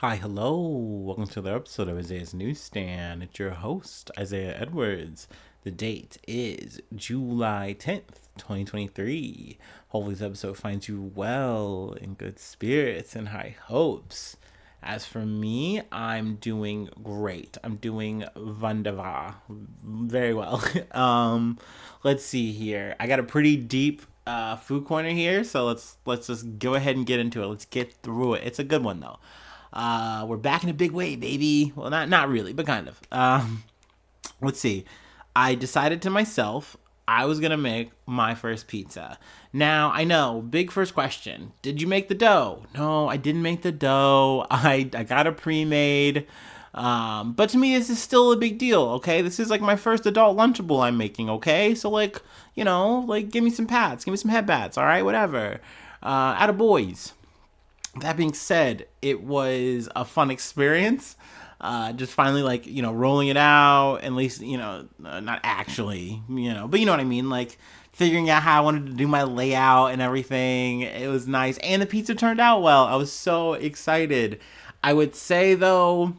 Hi, hello. Welcome to the episode of Isaiah's Newsstand. It's your host, Isaiah Edwards. The date is July 10th, 2023. Hopefully, this episode finds you well, in good spirits, and high hopes. As for me, I'm doing great. I'm doing wunderbar. Very well. Let's see here. I got a pretty deep food corner here, so let's just go ahead and get into it. Let's get through it. It's a good one though. We're back in a big way, baby. Well, not really, but kind of. Let's see. I decided to myself I was gonna make my first pizza. Now I know, big first question. Did you make the dough? No, I didn't make the dough. I got a pre-made. But to me, this is still a big deal. Okay, this is like my first adult Lunchable I'm making. Okay, so like give me some pats, give me some head bats. All right, whatever. Atta boys. That being said, it was a fun experience. Just finally, rolling it out, at least, not actually, but you know what I mean? Like, figuring out how I wanted to do my layout and everything. It was nice. And the pizza turned out well. I was so excited. I would say, though,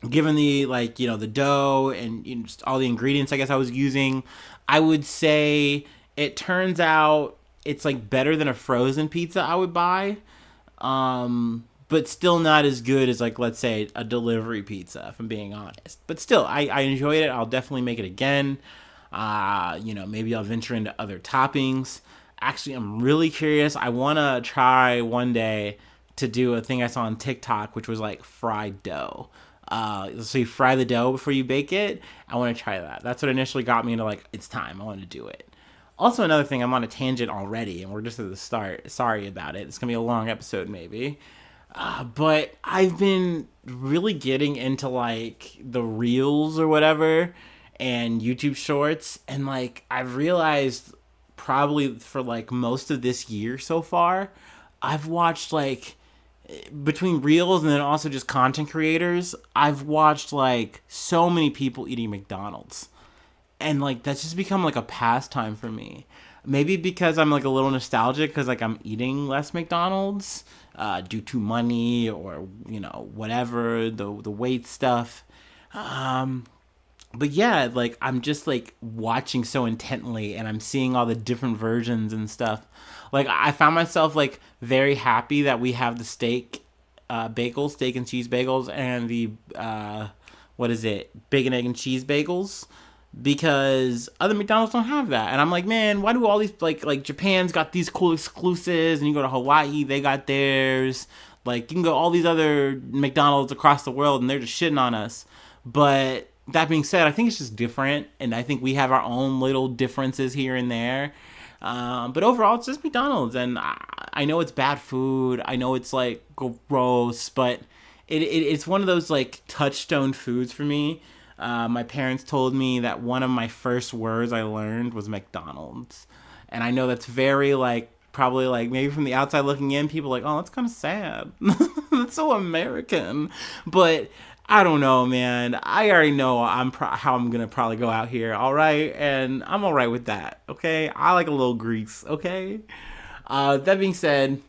given the, the dough and just all the ingredients I guess I was using, I would say it turns out it's, better than a frozen pizza I would buy. But still not as good as let's say a delivery pizza, if I'm being honest. But still, I enjoyed it. I'll definitely make it again. Maybe I'll venture into other toppings. Actually, I'm really curious. I want to try one day to do a thing I saw on TikTok, which was fried dough. So you fry the dough before you bake it. I want to try that. That's what initially got me into it's time. I want to do it. Also, another thing, I'm on a tangent already, and we're just at the start. Sorry about it. It's going to be a long episode, maybe. But I've been really getting into, the Reels or whatever and YouTube Shorts. And, I've realized probably for, most of this year so far, I've watched, between Reels and then also just content creators, I've watched, so many people eating McDonald's. And that's just become a pastime for me. Maybe because I'm a little nostalgic because I'm eating less McDonald's due to money or whatever the weight stuff. But yeah, I'm just watching so intently and I'm seeing all the different versions and stuff. I found myself very happy that we have the steak steak and cheese bagels, and the bacon, egg and cheese bagels, because other McDonald's don't have that. And I'm like, man, why do all these Japan's got these cool exclusives, and you go to Hawaii, they got theirs. You can go all these other McDonald's across the world and they're just shitting on us. But that being said, I think it's just different, and I think we have our own little differences here and there. But overall, it's just McDonald's, and I know it's bad food. I know it's gross, but it's one of those touchstone foods for me. My parents told me that one of my first words I learned was McDonald's. And I know that's very probably maybe from the outside looking in, people oh, that's kind of sad. That's so American. But I don't know, man. I already know how I'm going to probably go out here. All right. And I'm all right with that. Okay. I like a little grease. Okay. That being said,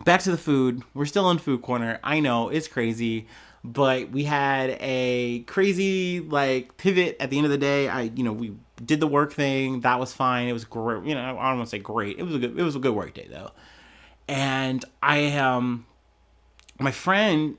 back to the food. We're still in food corner. I know it's crazy. But we had a crazy pivot at the end of the day. We did the work thing. That was fine. It was great. I don't want to say great. It was a good work day though. And my friend,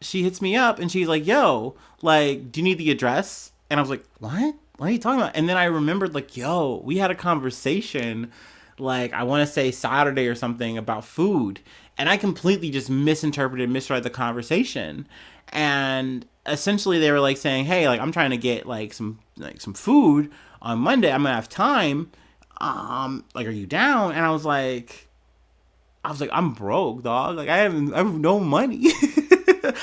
she hits me up and she's like, "Yo, do you need the address?" And I was like, "What? What are you talking about?" And then I remembered yo, we had a conversation I want to say Saturday or something about food. And I completely just misread the conversation. And essentially they were saying, "Hey, I'm trying to get some food on Monday. I'm gonna have time. Are you down?" And I was like, "I'm broke, dog. I have no money."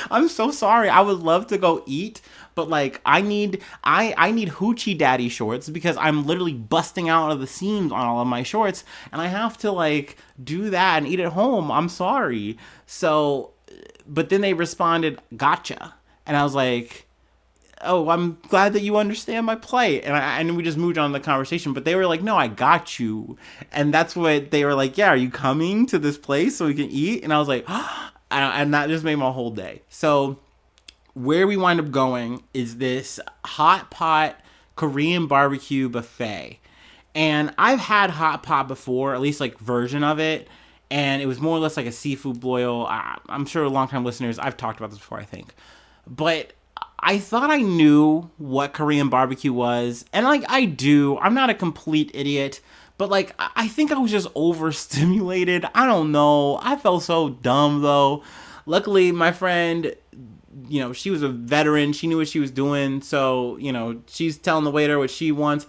I'm so sorry. I would love to go eat, but I need hoochie daddy shorts because I'm literally busting out of the seams on all of my shorts, and I have to do that and eat at home. I'm sorry. So, but then they responded, "Gotcha," and I was like, "Oh, I'm glad that you understand my plight." And we just moved on to the conversation. But they were like, "No, I got you." And that's what they were like, "Yeah, are you coming to this place so we can eat?" And I was like, And that just made my whole day. So where we wind up going is this hot pot Korean barbecue buffet. And I've had hot pot before, at least like version of it. And it was more or less like a seafood boil. I'm sure long-time listeners, I've talked about this before, I think. But I thought I knew what Korean barbecue was. And like, I do. I'm not a complete idiot. But like, I think I was just overstimulated. I don't know. I felt so dumb though. Luckily, my friend, she was a veteran. She knew what she was doing. So, she's telling the waiter what she wants.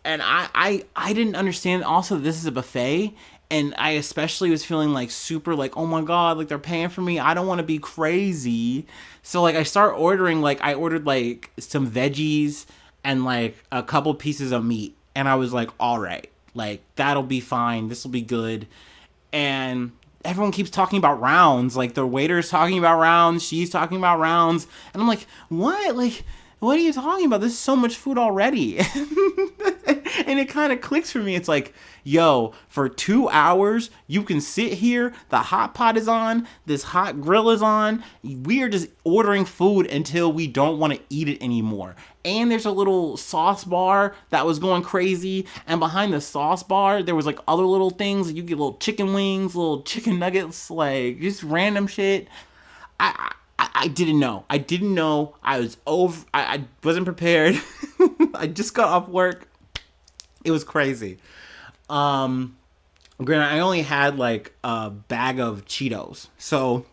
And I didn't understand also this is a buffet. And I especially was feeling like super like, oh my God, like they're paying for me. I don't want to be crazy. So like I start ordering, like I ordered like some veggies and like a couple pieces of meat. And I was like, all right, like that'll be fine. This will be good. And everyone keeps talking about rounds. Like the waiter's talking about rounds. She's talking about rounds. And I'm like, what? Like, what are you talking about? There's so much food already. And it kind of clicks for me. It's like, yo, for 2 hours, you can sit here. The hot pot is on. This hot grill is on. We are just ordering food until we don't want to eat it anymore. And there's a little sauce bar that was going crazy. And behind the sauce bar, there was like other little things. You get little chicken wings, little chicken nuggets, like just random shit. I didn't know. I was I wasn't prepared. I just got off work. It was crazy. Granted, I only had like a bag of Cheetos. So,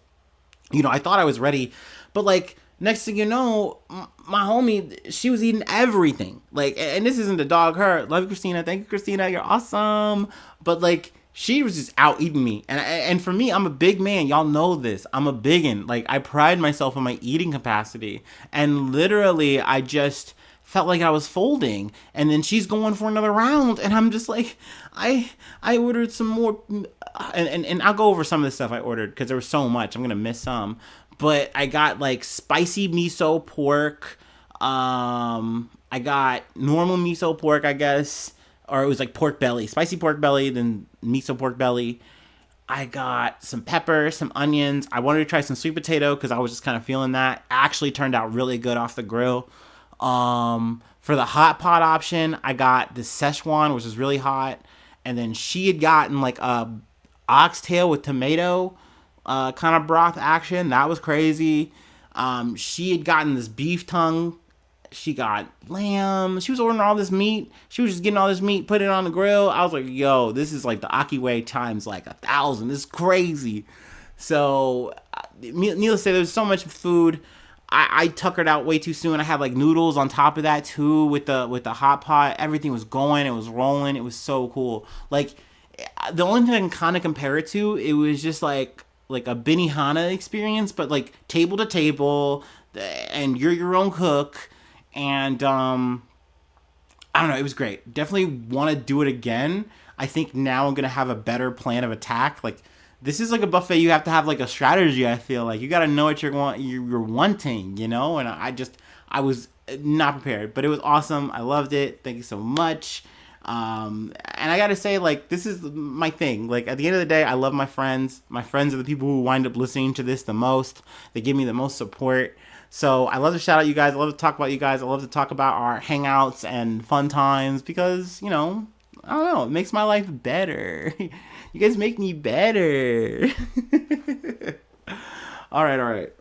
I thought I was ready. But like, next thing you know, my homie, she was eating everything. Like, and this isn't to dog her. Love you, Christina. Thank you, Christina. You're awesome. But like, she was just out eating me. And for me, I'm a big man. Y'all know this. I'm a biggin. Like, I pride myself on my eating capacity. And literally, I just felt like I was folding. And then she's going for another round. And I'm just like, I ordered some more. And I'll go over some of the stuff I ordered because there was so much. I'm going to miss some. But I got like spicy miso pork. I got normal miso pork, I guess. Or it was like pork belly, spicy pork belly, then miso pork belly. I got some pepper, some onions. I wanted to try some sweet potato because I was just kind of feeling that. Actually turned out really good off the grill. For the hot pot option, I got the Szechuan, which is really hot. And then she had gotten like a oxtail with tomato kind of broth action. That was crazy. She had gotten this beef tongue. She got lamb. She was ordering all this meat. She was just getting all this meat, put it on the grill. I was like, yo, this is like the Aki way times like 1,000. This is crazy. So, needless to say, there's so much food. I tuckered out way too soon. I had like noodles on top of that too with the hot pot. Everything was going. It was rolling. It was so cool. Like, the only thing I can kind of compare it to, it was just like a Benihana experience, but like table to table, and you're your own cook. And I don't know, it was great. Definitely want to do it again. I think now I'm gonna have a better plan of attack. Like, this is like a buffet. You have to have like a strategy. I feel like you got to know what you're wanting, And I was not prepared, but it was awesome. I loved it. Thank you so much. And I gotta say, like, this is my thing. Like, at the end of the day, I love my friends. My friends are the people who wind up listening to this the most. They give me the most support. So I love to shout out you guys. I love to talk about you guys. I love to talk about our hangouts and fun times because, I don't know, it makes my life better. You guys make me better. All right.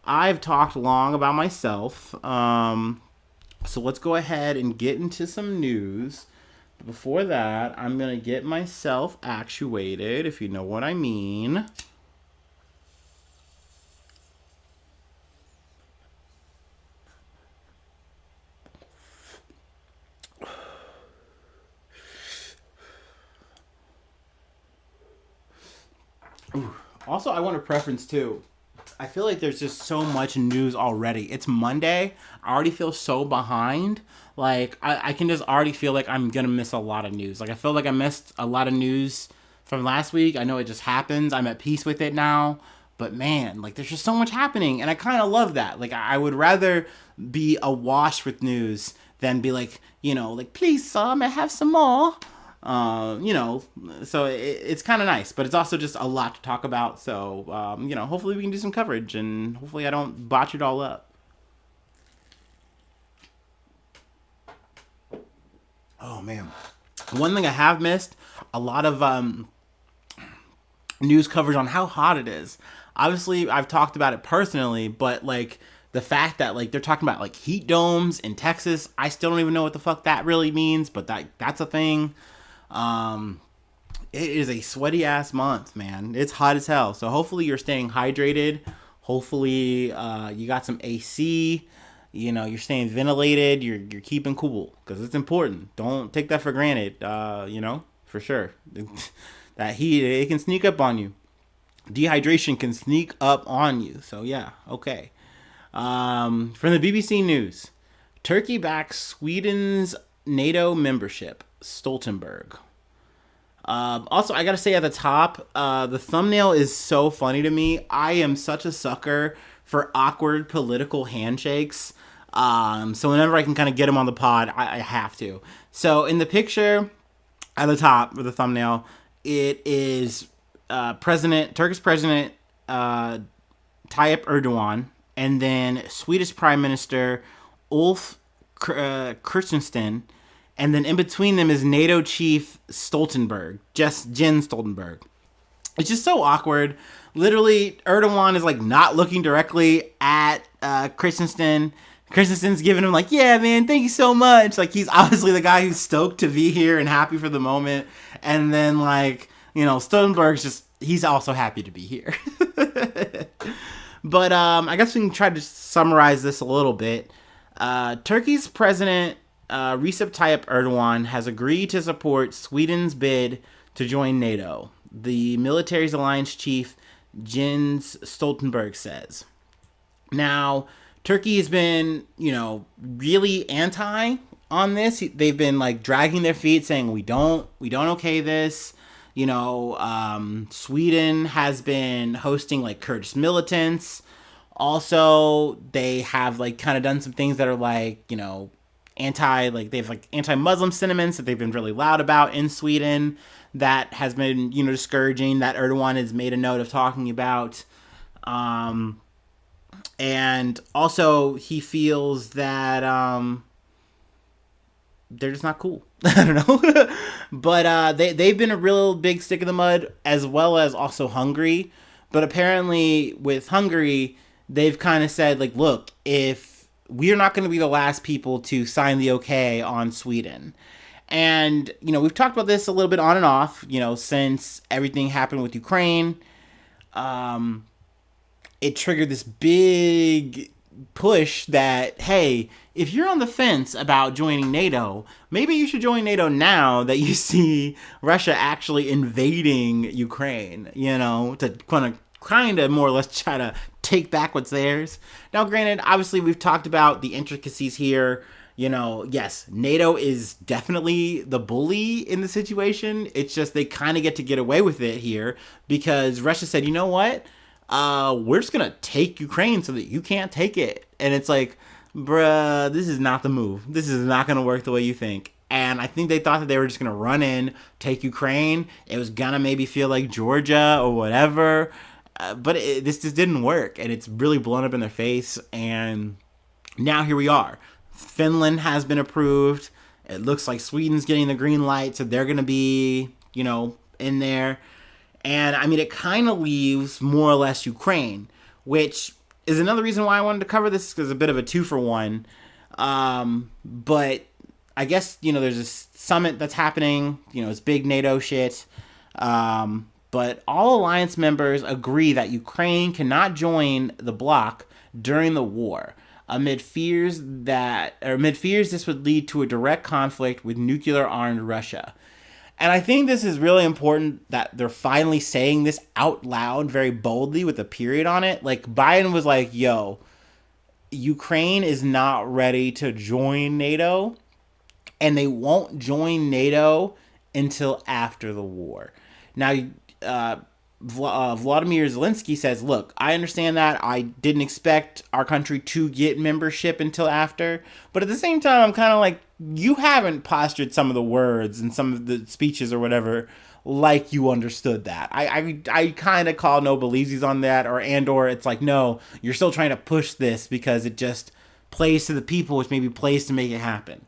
I've talked long about myself. So let's go ahead and get into some news. Before that, I'm going to get myself actuated, if you know what I mean. Also, I want to preference too. I feel like there's just so much news already. It's Monday. I already feel so behind. Like, I can just already feel like I'm going to miss a lot of news. Like, I feel like I missed a lot of news from last week. I know it just happens. I'm at peace with it now. But man, like, there's just so much happening. And I kind of love that. Like, I would rather be awash with news than be like, like, please, sir, may I have some more? You know, so it's kind of nice, but it's also just a lot to talk about. So, you know, hopefully we can do some coverage, and hopefully I don't botch it all up. Oh man, one thing I have missed, a lot of news coverage on how hot it is. Obviously, I've talked about it personally, but like the fact that like they're talking about like heat domes in Texas, I still don't even know what the fuck that really means, but that's a thing. Um, it is a sweaty ass month, man. It's hot as hell. So hopefully you're staying hydrated. Hopefully you got some AC. You know, you're staying ventilated. You're keeping cool because it's important. Don't take that for granted. You know, for sure. That heat, it can sneak up on you. Dehydration can sneak up on you. So yeah, okay. From the BBC News, Turkey backs Sweden's NATO membership. Stoltenberg. Also, I gotta say at the top, the thumbnail is so funny to me. I am such a sucker for awkward political handshakes. So whenever I can kind of get them on the pod, I have to. So in the picture at the top of the thumbnail, it is Turkish President Tayyip Erdogan, and then Swedish Prime Minister Ulf Kristersson, and then in between them is NATO chief Stoltenberg, just Jens Stoltenberg. It's just so awkward. Literally, Erdogan is like not looking directly at Kristersson. Kristensen's giving him like, yeah, man, thank you so much. Like he's obviously the guy who's stoked to be here and happy for the moment. And then like, you know, Stoltenberg's just, he's also happy to be here. But I guess we can try to summarize this a little bit. Turkey's president Recep Tayyip Erdogan has agreed to support Sweden's bid to join NATO, the military's alliance chief Jens Stoltenberg says. Now, Turkey has been, you know, really anti on this. They've been like dragging their feet, saying we don't okay this. You know, Sweden has been hosting like Kurdish militants. Also, they have like kind of done some things that are like, you know, they've like anti-Muslim sentiments that they've been really loud about in Sweden. That has been, you know, discouraging, that Erdogan has made a note of talking about. And also he feels that they're just not cool. I don't know. But they've been a real big stick in the mud, as well as also Hungary. But apparently with Hungary, they've kind of said, like, look, if we're not going to be the last people to sign the okay on Sweden. And, you know, we've talked about this a little bit on and off, you know, since everything happened with Ukraine. It triggered this big push that, hey, if you're on the fence about joining NATO, maybe you should join NATO now that you see Russia actually invading Ukraine, you know, to kind of more or less try to take back what's theirs. Now, granted, obviously we've talked about the intricacies here. You know, yes, NATO is definitely the bully in the situation. It's just they kind of get away with it here because Russia said, you know what? We're just going to take Ukraine so that you can't take it. And it's like, bruh, this is not the move. This is not going to work the way you think. And I think they thought that they were just going to run in, take Ukraine. It was going to maybe feel like Georgia or whatever. But this just didn't work. And it's really blown up in their face. And now here we are. Finland has been approved. It looks like Sweden's getting the green light. So they're going to be, you know, in there. And I mean, it kind of leaves more or less Ukraine, which is another reason why I wanted to cover this, because it's a bit of a 2-for-1. But I guess, you know, there's this summit that's happening, you know, it's big NATO shit. But all alliance members agree that Ukraine cannot join the bloc during the war, amid fears this would lead to a direct conflict with nuclear armed Russia. And I think this is really important that they're finally saying this out loud very boldly with a period on it. Like Biden was like, yo, Ukraine is not ready to join NATO, and they won't join NATO until after the war. Now, Vladimir Zelensky says, look, I understand that. I didn't expect our country to get membership until after. But at the same time, I'm kind of like, you haven't postured some of the words and some of the speeches or whatever like you understood that. I kind of call no believes on that, or it's like, no, you're still trying to push this because it just plays to the people, which maybe plays to make it happen.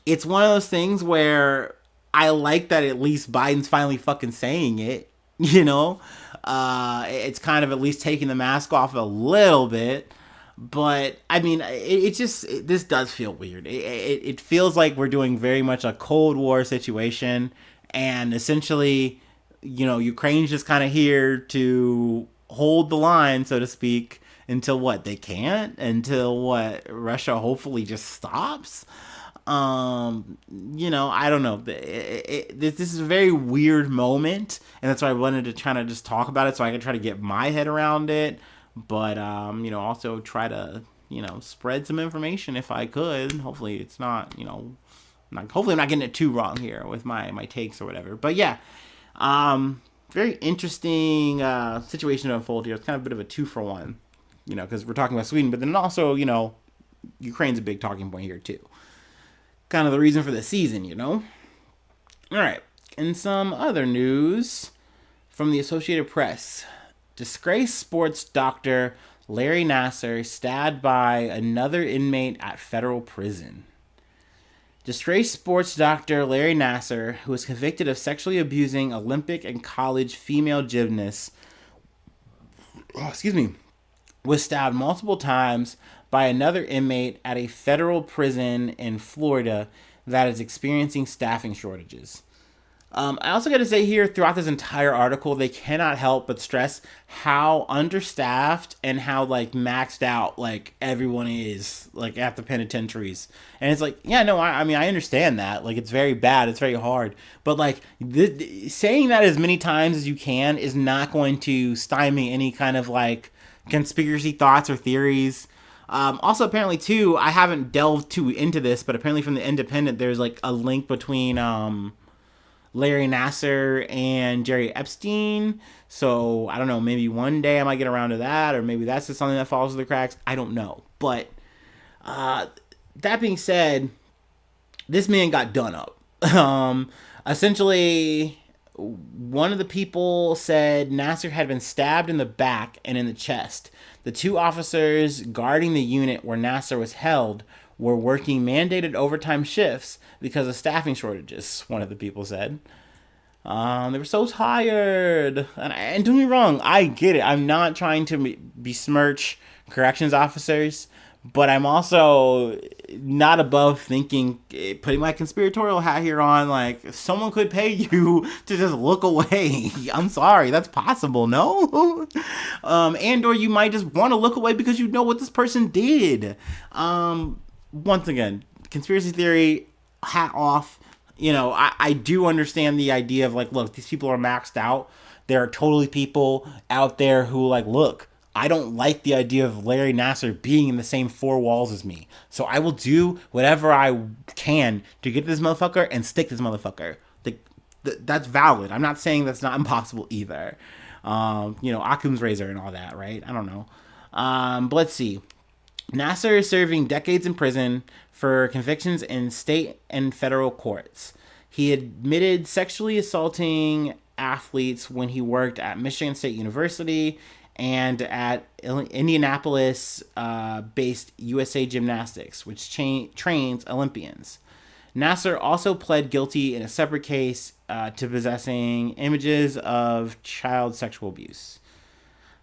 It's one of those things where I like that at least Biden's finally fucking saying it, you know? It's kind of at least taking the mask off a little bit. But I mean, this does feel weird. It feels like we're doing very much a Cold War situation, and essentially, Ukraine's just kind of here to hold the line, so to speak, until what they can't, until what Russia hopefully just stops. I don't know. This is a very weird moment, and that's why I wanted to try to just talk about it so I can try to get my head around it. But also try to spread some information if I could. Hopefully it's not hopefully I'm not getting it too wrong here with my takes or whatever. But yeah, very interesting situation to unfold here. It's kind of a bit of a 2-for-1, because we're talking about Sweden, but then also Ukraine's a big talking point here too. Kind of the reason for the season, All right, and some other news from the Associated Press. Disgraced sports doctor Larry Nassar stabbed by another inmate at federal prison. Disgraced sports doctor Larry Nassar, who was convicted of sexually abusing Olympic and college female gymnasts, was stabbed multiple times by another inmate at a federal prison in Florida that is experiencing staffing shortages. I also got to say here, throughout this entire article, they cannot help but stress how understaffed and how maxed out everyone is at the penitentiaries. And it's I understand that it's very bad, it's very hard, but saying that as many times as you can is not going to stymie any kind of conspiracy thoughts or theories. Also, apparently too, I haven't delved too into this, but apparently from the Independent, there's a link between Larry Nassar and Jerry Epstein. So I don't know, maybe one day I might get around to that, or maybe that's just something that falls through the cracks. I don't know. But that being said, this man got done up. Essentially, one of the people said Nassar had been stabbed in the back and in the chest. The 2 officers guarding the unit where Nassar was held were working mandated overtime shifts because of staffing shortages, one of the people said. They were so tired. And don't get me wrong, I get it. I'm not trying to besmirch corrections officers, but I'm also not above thinking, putting my conspiratorial hat here on, someone could pay you to just look away. I'm sorry, that's possible, no? And or you might just want to look away because you know what this person did. Once again, conspiracy theory, hat off. I do understand the idea of look, these people are maxed out. There are totally people out there who look, I don't like the idea of Larry Nassar being in the same 4 walls as me. So I will do whatever I can to get to this motherfucker and stick this motherfucker. That's valid. I'm not saying that's not impossible either. Occam's razor and all that, right? I don't know. But let's see. Nassar is serving decades in prison for convictions in state and federal courts. He admitted sexually assaulting athletes when he worked at Michigan State University and at Indianapolis-based USA Gymnastics, which trains Olympians. Nassar also pled guilty in a separate case to possessing images of child sexual abuse.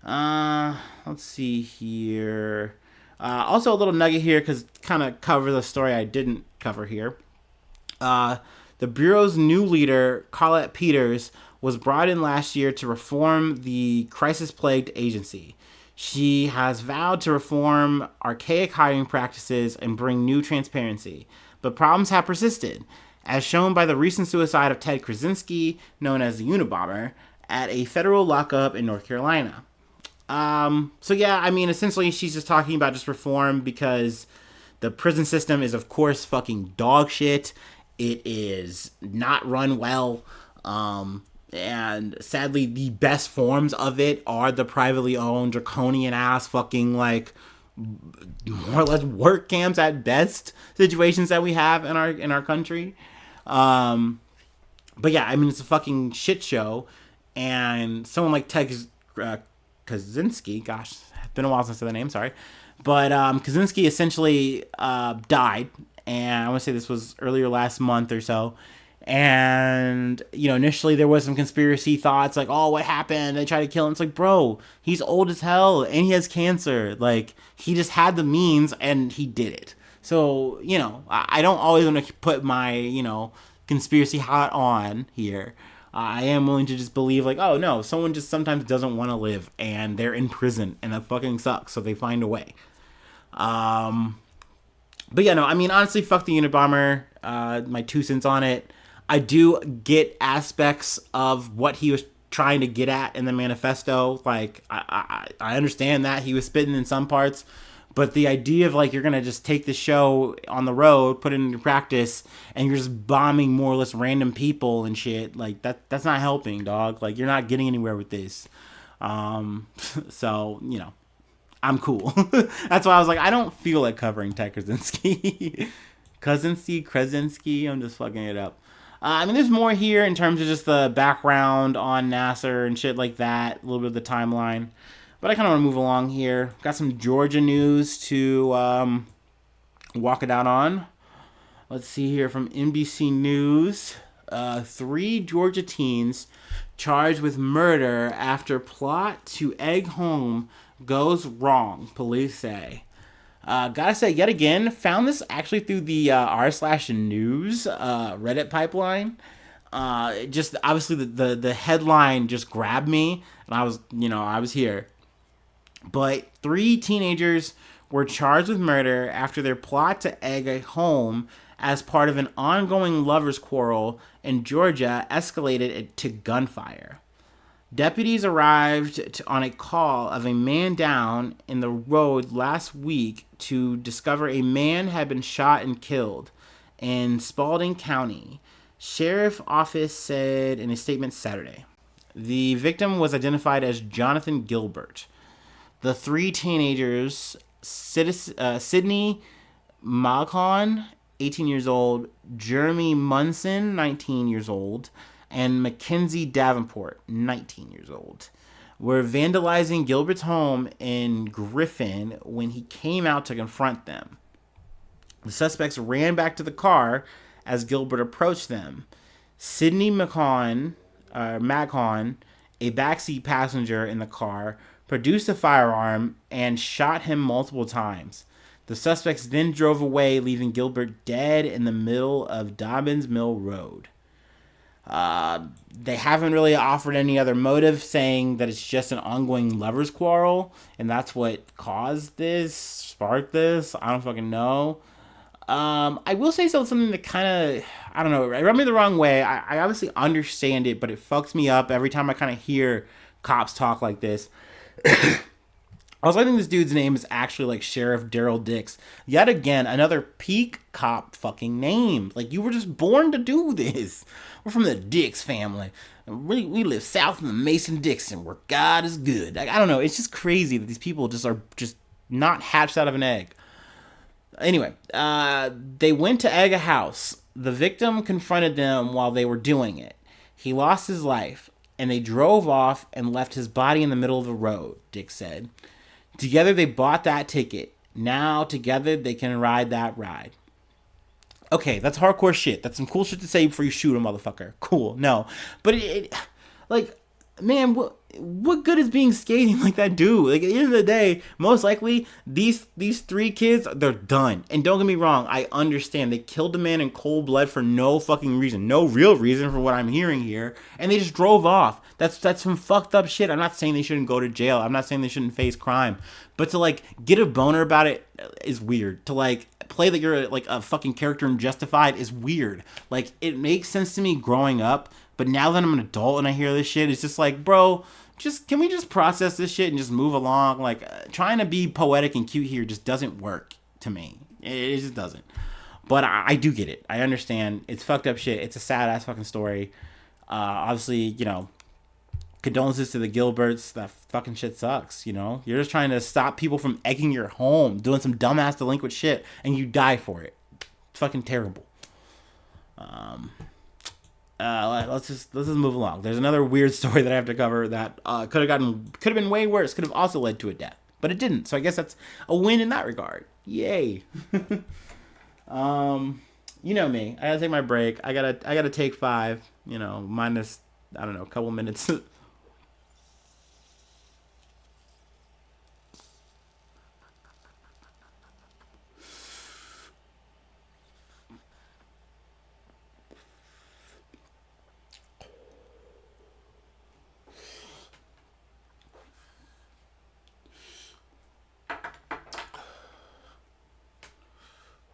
Let's see here. Also, a little nugget here because it kind of covers a story I didn't cover here. The Bureau's new leader, Colette Peters, was brought in last year to reform the crisis-plagued agency. She has vowed to reform archaic hiring practices and bring new transparency. But problems have persisted, as shown by the recent suicide of Ted Krasinski, known as the Unabomber, at a federal lockup in North Carolina. Essentially she's just talking about just reform because the prison system is, of course, fucking dog shit. It is not run well. And sadly, the best forms of it are the privately owned, draconian ass fucking more or less work camps at best situations that we have in our country. But yeah, I mean, it's a fucking shit show. And someone like Ted Kaczynski, gosh, it's been a while since I said the name, sorry. But Kaczynski essentially died. And I want to say this was earlier last month or so. And, you know, initially there was some conspiracy thoughts like, oh, what happened? They tried to kill him. It's like, bro, he's old as hell and he has cancer. Like, he just had the means and he did it. So, you know, I don't always want to put my, you know, conspiracy hat on here. I am willing to just believe like, oh no, someone just sometimes doesn't want to live and they're in prison and that fucking sucks. So they find a way. But yeah, no, I mean, honestly, fuck the Unabomber. My 2 cents on it. I do get aspects of what he was trying to get at in the manifesto. Like, I understand that he was spitting in some parts, but the idea of like, you're going to just take the show on the road, put it into practice, and you're just bombing more or less random people and shit. Like that's not helping, dog. Like, you're not getting anywhere with this. So, you know, I'm cool. That's why I was like, I don't feel like covering Ted Kaczynski. Krasinski, I'm just fucking it up. I mean, there's more here in terms of just the background on Nassar and shit like that. A little bit of the timeline. But I kind of want to move along here. Got some Georgia news to walk it out on. Let's see here from NBC News. 3 Georgia teens charged with murder after plot to egg home goes wrong, police say. Gotta say, yet again, found this actually through the r/news Reddit pipeline. Just obviously the headline just grabbed me, and I was here. But 3 teenagers were charged with murder after their plot to egg a home as part of an ongoing lovers' quarrel in Georgia escalated to gunfire. Deputies arrived on a call of a man down in the road last week to discover a man had been shot and killed in Spalding County. Sheriff office said in a statement Saturday. The victim was identified as Jonathan Gilbert. The 3 teenagers, Sydney Malcon, 18 years old, Jeremy Munson, 19 years old, and Mackenzie Davenport, 19 years old, were vandalizing Gilbert's home in Griffin when he came out to confront them. The suspects ran back to the car as Gilbert approached them. Sydney Macon, a backseat passenger in the car, produced a firearm and shot him multiple times. The suspects then drove away, leaving Gilbert dead in the middle of Dobbins Mill Road. They haven't really offered any other motive, saying that it's just an ongoing lovers' quarrel, and that's what sparked this. I don't fucking know. I will say something that kind of, I don't know, rubbed me the wrong way. I obviously understand it, but it fucks me up every time I kind of hear cops talk like this. I was letting this dude's name is actually like Sheriff Daryl Dix. Yet again, another peak cop fucking name. Like, you were just born to do this. We're from the Dix family. We live south of the Mason-Dixon, where God is good. Like, I don't know. It's just crazy that these people just are just not hatched out of an egg. Anyway, they went to egg a house. The victim confronted them while they were doing it. He lost his life, and they drove off and left his body in the middle of the road, Dick said. Together they bought that ticket. Now together they can ride that ride. Okay, that's hardcore shit. That's some cool shit to say before you shoot a motherfucker. Cool, no. But like, man, what good is being skating like that do? Like, at the end of the day, most likely these 3 kids, they're done. And don't get me wrong, I understand they killed a man in cold blood for no fucking reason, no real reason for what I'm hearing here, and they just drove off. That's some fucked up shit. I'm not saying they shouldn't go to jail. I'm not saying they shouldn't face crime, but to like get a boner about it is weird. To like play that you're like a fucking character in Justified is weird. Like, it makes sense to me growing up, but now that I'm an adult and I hear this shit, it's just like, bro, can we just process this shit and just move along? Like, trying to be poetic and cute here just doesn't work to me. It just doesn't. But I do get it. I understand. It's fucked up shit. It's a sad ass fucking story. Obviously, you know, condolences to the Gilberts. That fucking shit sucks, you know? You're just trying to stop people from egging your home, doing some dumbass delinquent shit, and you die for it. It's fucking terrible. Let's just move along. There's another weird story that I have to cover that could have been way worse. Could have also led to a death, but it didn't. So I guess that's a win in that regard. Yay. You know me. I gotta take my break. I gotta take 5. You know, minus, I don't know, a couple minutes.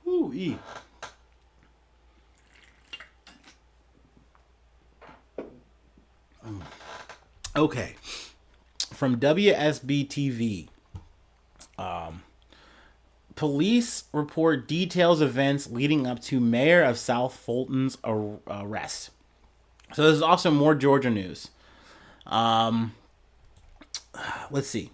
Ooh-ee. Okay. From WSB TV. Police report details events leading up to Mayor of South Fulton's arrest. So there's also more Georgia news. Let's see.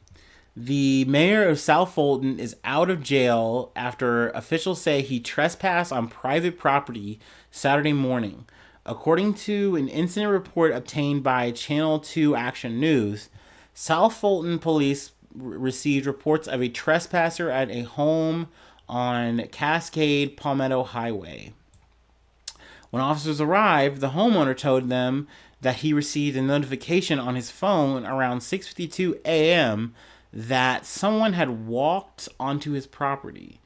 The mayor of South Fulton is out of jail after officials say he trespassed on private property Saturday morning. According to an incident report obtained by Channel 2 Action News, South Fulton police received reports of a trespasser at a home on Cascade Palmetto Highway. When officers arrived, the homeowner told them that he received a notification on his phone around 6:52 a.m. that someone had walked onto his property.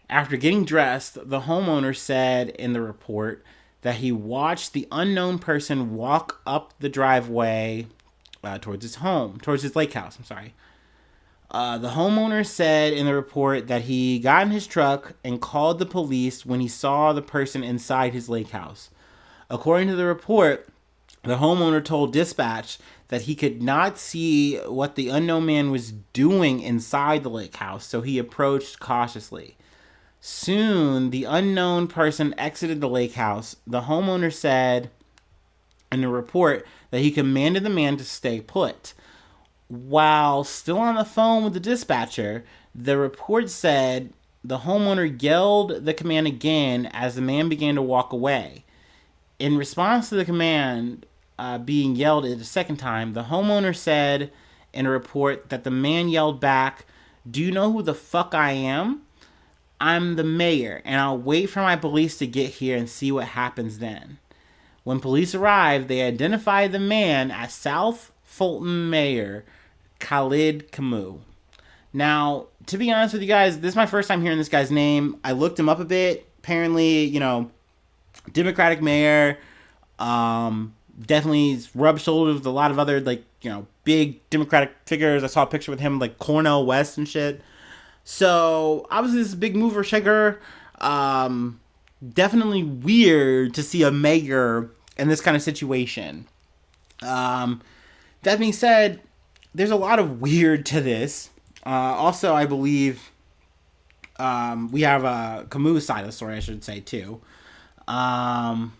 After getting dressed, the homeowner said in the report that he watched the unknown person walk up the driveway towards his lake house. The homeowner said in the report that he got in his truck and called the police when he saw the person inside his lake house. According to the report, the homeowner told dispatch that he could not see what the unknown man was doing inside the lake house, so he approached cautiously. Soon, the unknown person exited the lake house. The homeowner said in the report that he commanded the man to stay put. While still on the phone with the dispatcher, the report said the homeowner yelled the command again as the man began to walk away. In response to the command being yelled at the second time, the homeowner said in a report that the man yelled back, "Do you know who the fuck I am? I'm the mayor, and I'll wait for my police to get here and see what happens then." When police arrived, they identified the man as South Fulton Mayor Khalid Kamau. Now, to be honest with you guys, this is my first time hearing this guy's name. I looked him up a bit. Apparently, Democratic mayor, definitely rubbed shoulders with a lot of other, big Democratic figures. I saw a picture with him, Cornel West and shit. So, obviously, this is a big mover shaker. Definitely weird to see a mayor in this kind of situation. That being said, there's a lot of weird to this. Also, I believe we have a Kamau's side of the story, I should say, too. According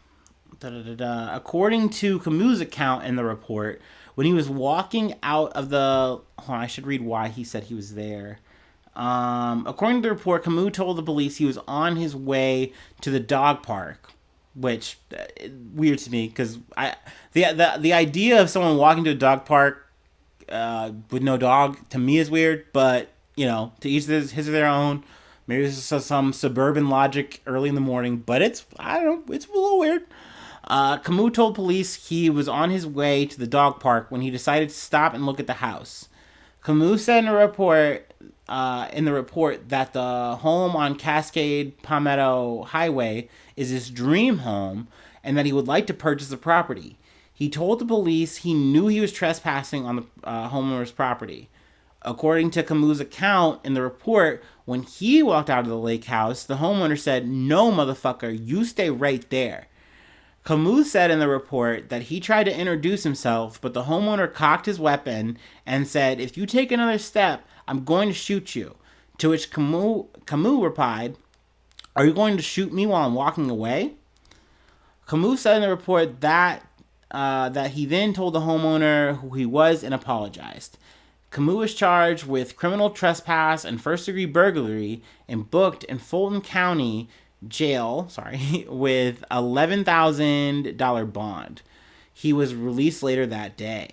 to Kamau's account in the report, when he was walking out of the... Hold on, I should read why he said he was there. According to the report, Kamau told the police he was on his way to the dog park, which weird to me because the idea of someone walking to a dog park with no dog to me is weird, but to each his or their own. Maybe this is some suburban logic early in the morning, but it's a little weird. Kamau told police he was on his way to the dog park when he decided to stop and look at the house. Kamau said in the report that the home on Cascade Palmetto Highway is his dream home and that he would like to purchase the property. He told the police he knew he was trespassing on the homeowner's property. According to Kamau's account in the report, when he walked out of the lake house, the homeowner said, "No, motherfucker, you stay right there." Kamau said in the report that he tried to introduce himself, but the homeowner cocked his weapon and said, "If you take another step, I'm going to shoot you." To which Kamau replied, "Are you going to shoot me while I'm walking away?" Kamau said in the report that that he then told the homeowner who he was and apologized. Kamau was charged with criminal trespass and first-degree burglary and booked in Fulton County Jail, with $11,000 bond. He was released later that day.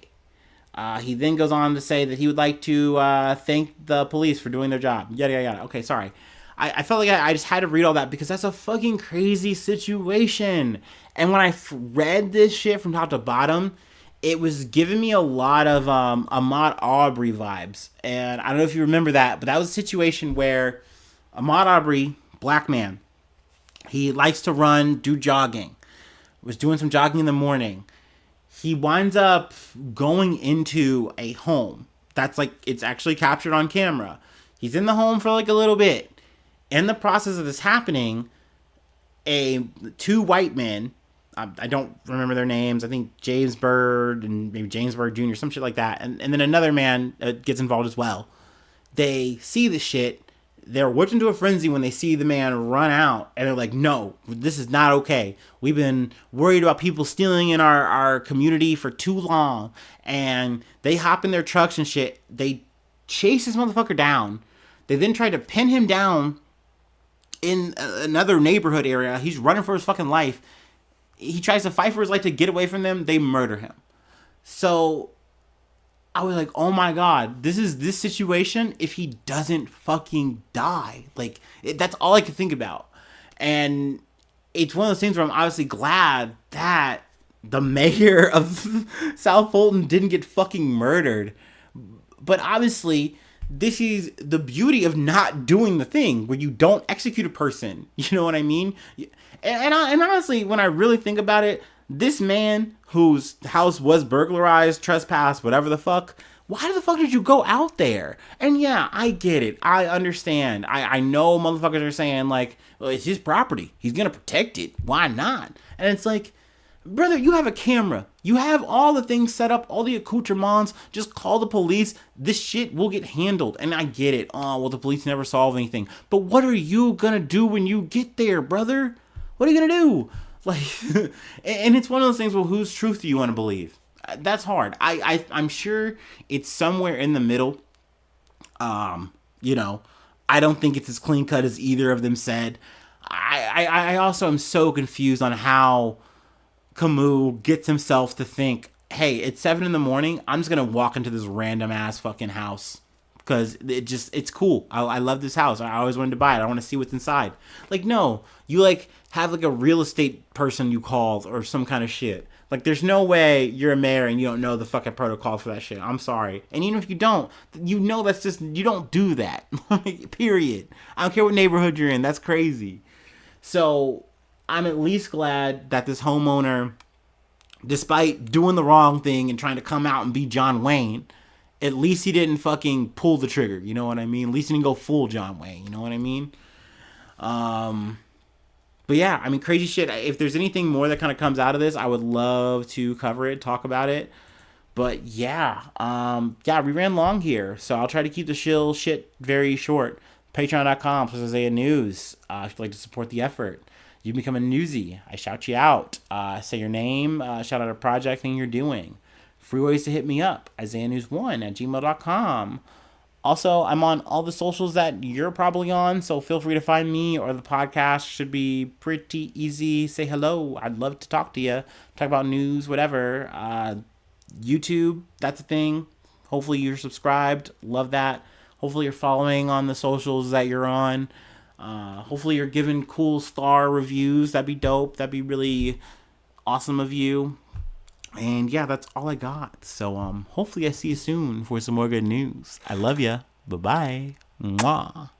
He then goes on to say that he would like to thank the police for doing their job. Yada, yada, yada. Okay, sorry. I felt like I just had to read all that because that's a fucking crazy situation. And when I read this shit from top to bottom, it was giving me a lot of Ahmaud Arbery vibes. And I don't know if you remember that, but that was a situation where Ahmaud Arbery, black man, he likes to run, do jogging. Was doing some jogging in the morning. He winds up going into a home. That's like, it's actually captured on camera. He's in the home for like a little bit. In the process of this happening, two white men, I don't remember their names. I think James Bird and maybe James Bird Jr., some shit like that. And then another man gets involved as well. They see the shit. They're whipped into a frenzy when they see the man run out. And they're like, no, this is not okay. We've been worried about people stealing in our community for too long. And they hop in their trucks and shit. They chase this motherfucker down. They then try to pin him down in another neighborhood area. He's running for his fucking life. He tries to fight for his life to get away from them. They murder him. So I was like, oh my God, this is this situation if he doesn't fucking die. Like, that's all I could think about. And it's one of those things where I'm obviously glad that the mayor of South Fulton didn't get fucking murdered. But obviously, this is the beauty of not doing the thing where you don't execute a person. You know what I mean? And honestly, when I really think about it, this man whose house was burglarized, trespassed, whatever the fuck, why the fuck did you go out there? And yeah, I get it. I understand. I know motherfuckers are saying like, well, it's his property. He's going to protect it. Why not? And it's like, brother, you have a camera. You have all the things set up, all the accoutrements. Just call the police. This shit will get handled. And I get it. Oh, well, the police never solve anything. But what are you going to do when you get there, brother? What are you going to do? Like, and it's one of those things, well, whose truth do you want to believe? That's hard. I'm sure it's somewhere in the middle. You know, I don't think it's as clean cut as either of them said. I also am so confused on how Kamau gets himself to think, hey, it's 7 a.m. I'm just going to walk into this random ass fucking house because it's cool. I love this house. I always wanted to buy it. I want to see what's inside. Like, no, you like have like a real estate person you called or some kind of shit. Like, there's no way you're a mayor and you don't know the fucking protocol for that shit. I'm sorry. And even if you don't, you know that's just, you don't do that. Period. I don't care what neighborhood you're in. That's crazy. So I'm at least glad that this homeowner, despite doing the wrong thing and trying to come out and be John Wayne, at least he didn't fucking pull the trigger. You know what I mean? At least he didn't go full John Wayne. You know what I mean? But yeah, I mean, crazy shit. If there's anything more that kind of comes out of this, I would love to cover it, talk about it. But yeah, we ran long here, so I'll try to keep the shit very short. Patreon.com/Isaiah News. If you'd like to support the effort, you become a newsie. I shout you out. Say your name. Shout out a project thing you're doing. Free ways to hit me up. IsaiahNews1@gmail.com. Also, I'm on all the socials that you're probably on, so feel free to find me, or the podcast should be pretty easy. Say hello. I'd love to talk to you. Talk about news, whatever. YouTube, that's a thing. Hopefully you're subscribed. Love that. Hopefully you're following on the socials that you're on. Hopefully you're giving cool star reviews. That'd be dope. That'd be really awesome of you. And yeah, that's all I got. So hopefully I see you soon for some more good news. I love ya. Bye-bye. Mwah.